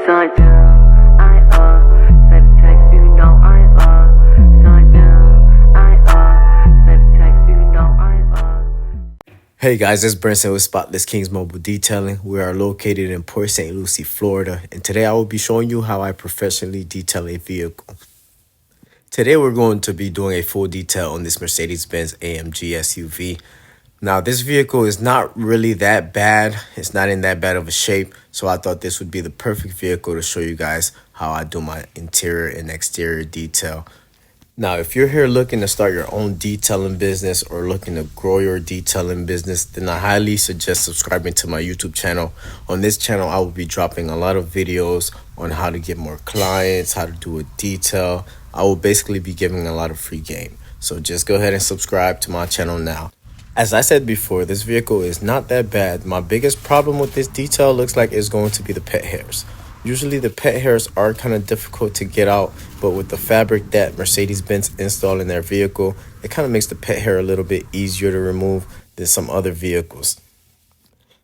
Sundown, send a text, you know I Sundown, send a text, you know I Hey guys, it's Brinson with Spotless Kings Mobile Detailing. We are located in Port St. Lucie, Florida, and today I will be showing you how I professionally detail a vehicle. Today we're going to be doing a full detail on this Mercedes-Benz AMG SUV. Now this vehicle is not really that bad. It's not in that bad of a shape, so I thought this would be the perfect vehicle to show you guys how I do my interior and exterior detail. Now, if you're here looking to start your own detailing business or looking to grow your detailing business, then I highly suggest subscribing to my YouTube channel. On this channel, I will be dropping a lot of videos on how to get more clients, how to do a detail. I will basically be giving a lot of free game. So just go ahead and subscribe to my channel now. As I said before, this vehicle is not that bad. My biggest problem with this detail looks like it's going to be the pet hairs. Usually the pet hairs are kind of difficult to get out, but with the fabric that Mercedes-Benz installed in their vehicle, it kind of makes the pet hair a little bit easier to remove than some other vehicles.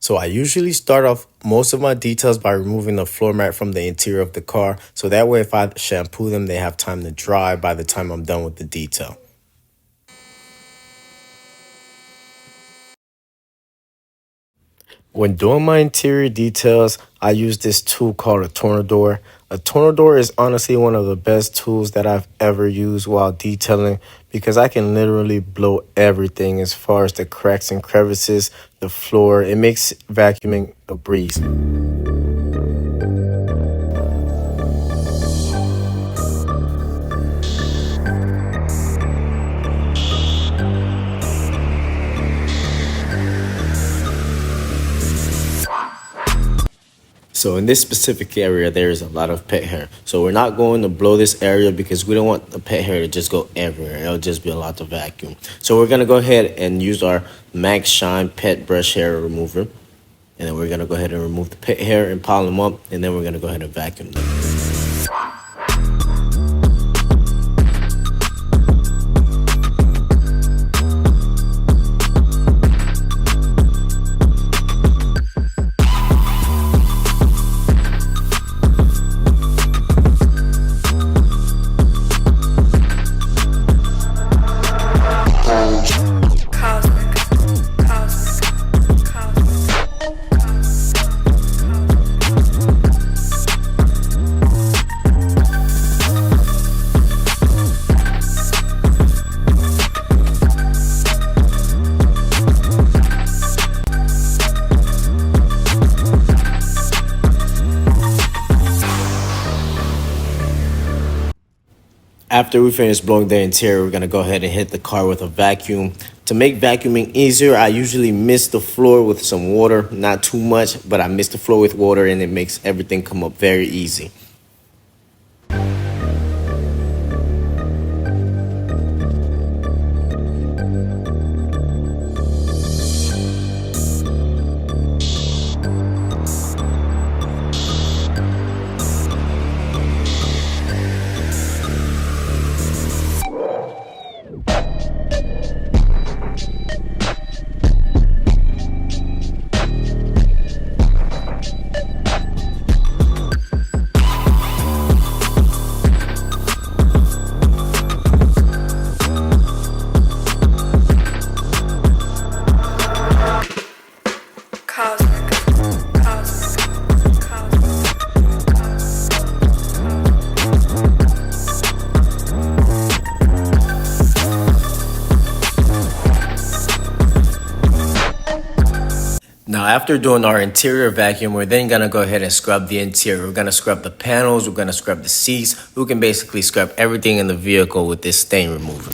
So I usually start off most of my details by removing the floor mat from the interior of the car, so that way if I shampoo them, they have time to dry by the time I'm done with the detail. When doing my interior details, I use this tool called a tornador. A tornador is honestly one of the best tools that I've ever used while detailing because I can literally blow everything as far as the cracks and crevices, the floor. It makes vacuuming a breeze. So in this specific area, there is a lot of pet hair. So we're not going to blow this area because we don't want the pet hair to just go everywhere. It'll just be a lot to vacuum. So we're going to go ahead and use our Max Shine Pet Brush Hair Remover. And then we're going to go ahead and remove the pet hair and pile them up. And then we're going to go ahead and vacuum them. After we finish blowing the interior, we're going to go ahead and hit the car with a vacuum. To make vacuuming easier, I usually mist the floor with some water. Not too much, but I mist the floor with water and it makes everything come up very easy. Now, after doing our interior vacuum, we're then going to go ahead and scrub the interior. We're going to scrub the panels. We're going to scrub the seats. We can basically scrub everything in the vehicle with this stain remover.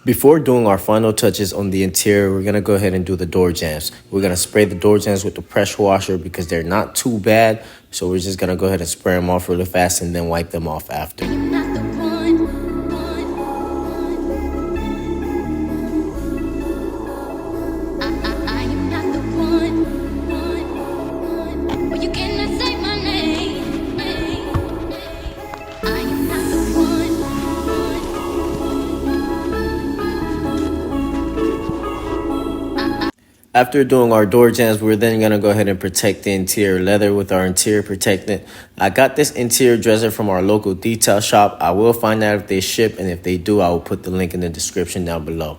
Before doing our final touches on the interior, we're gonna go ahead and do the door jambs. We're gonna spray the door jambs with the pressure washer because they're not too bad. So we're just gonna go ahead and spray them off really fast and then wipe them off after. After doing our door jambs, we're then going to go ahead and protect the interior leather with our interior protectant. I got this interior dresser from our local detail shop. I will find out if they ship, and if they do, I will put the link in the description down below.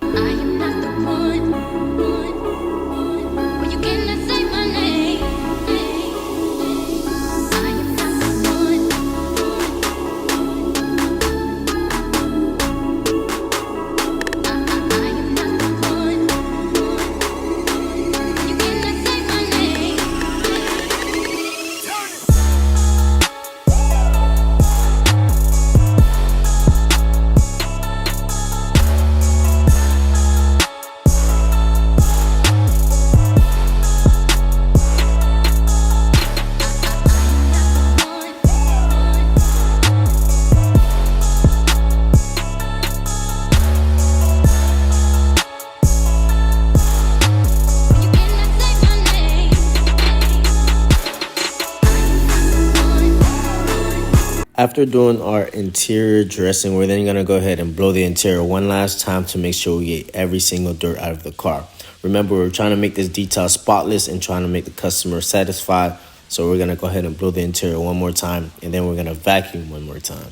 After doing our interior dressing, we're then going to go ahead and blow the interior one last time to make sure we get every single dirt out of the car. Remember, we're trying to make this detail spotless and trying to make the customer satisfied. So we're going to go ahead and blow the interior one more time, and then we're going to vacuum one more time.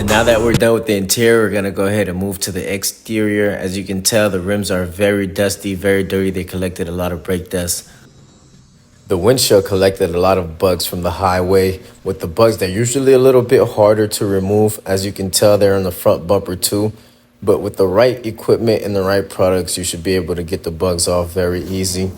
Now that we're done with the interior, we're going to go ahead and move to the exterior. As you can tell, the rims are very dusty, very dirty. They collected a lot of brake dust. The windshield collected a lot of bugs from the highway. With the bugs, they're usually a little bit harder to remove. As you can tell, they're on the front bumper too. But with the right equipment and the right products, you should be able to get the bugs off very easy.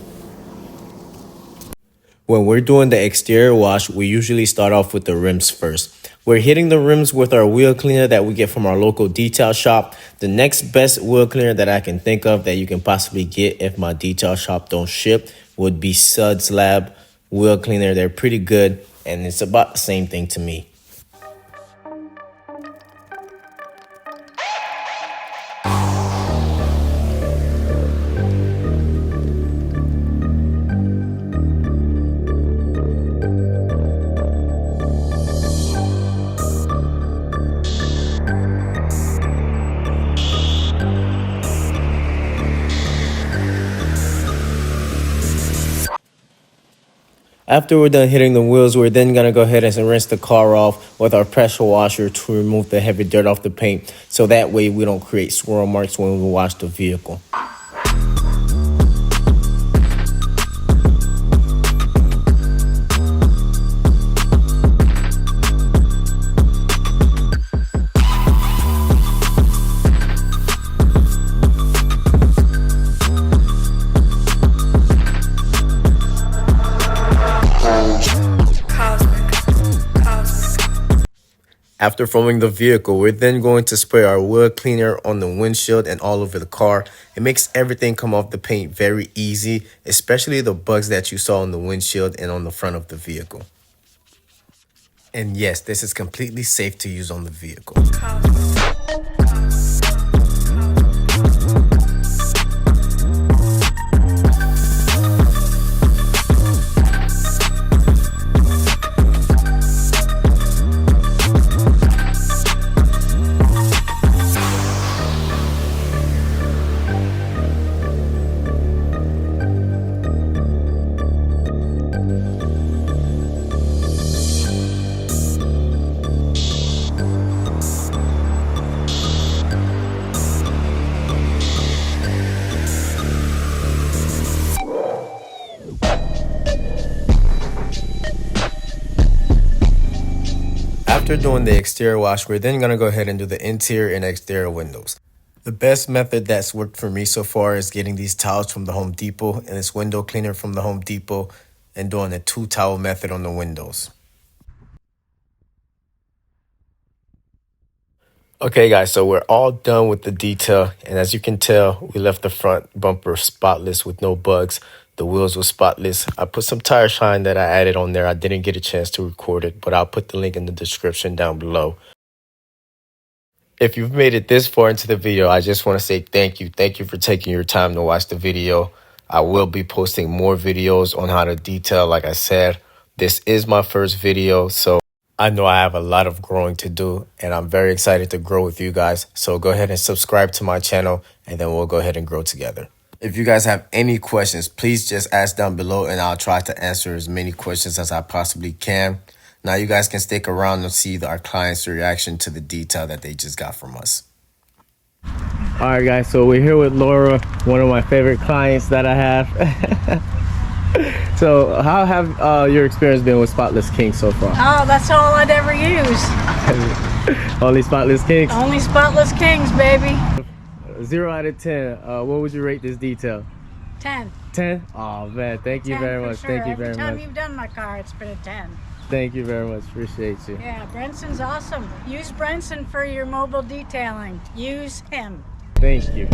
When we're doing the exterior wash, we usually start off with the rims first. We're hitting the rims with our wheel cleaner that we get from our local detail shop. The next best wheel cleaner that I can think of that you can possibly get if my detail shop don't ship would be Suds Lab wheel cleaner. They're pretty good, and it's about the same thing to me. After we're done hitting the wheels, we're then going to go ahead and rinse the car off with our pressure washer to remove the heavy dirt off the paint. So that way we don't create swirl marks when we wash the vehicle. After foaming the vehicle, we're then going to spray our wheel cleaner on the windshield and all over the car. It makes everything come off the paint very easy, especially the bugs that you saw on the windshield and on the front of the vehicle. And yes, this is completely safe to use on the vehicle. After doing the exterior wash, we're then going to go ahead and do the interior and exterior windows. The best method that's worked for me so far is getting these towels from the Home Depot and this window cleaner from the Home Depot and doing a 2-towel method on the windows. Okay guys, so we're all done with the detail, and as you can tell, we left the front bumper spotless with no bugs. The wheels were spotless. I put some tire shine that I added on there. I didn't get a chance to record it, but I'll put the link in the description down below. If you've made it this far into the video, I just want to say thank you. Thank you for taking your time to watch the video. I will be posting more videos on how to detail, like I said. This is my first video, so I know I have a lot of growing to do, and I'm very excited to grow with you guys. So go ahead and subscribe to my channel, and then we'll go ahead and grow together. If you guys have any questions, please just ask down below, and I'll try to answer as many questions as I possibly can. Now you guys can stick around and see our clients' reaction to the detail that they just got from us. All right, guys, so we're here with Laura, one of my favorite clients that I have. So how have your experience been with Spotless Kings so far? Oh, that's all I'd ever use. Only Spotless Kings? Only Spotless Kings, baby. 0 out of 10, what would you rate this detail? 10. 10? Oh man, thank you 10 very for much. sure. Thank you very Every time much. you've done my car, it's been a 10. Thank you very much. Appreciate you. Yeah, Brenson's awesome. Use Brenson for your mobile detailing. Use him. Thank you.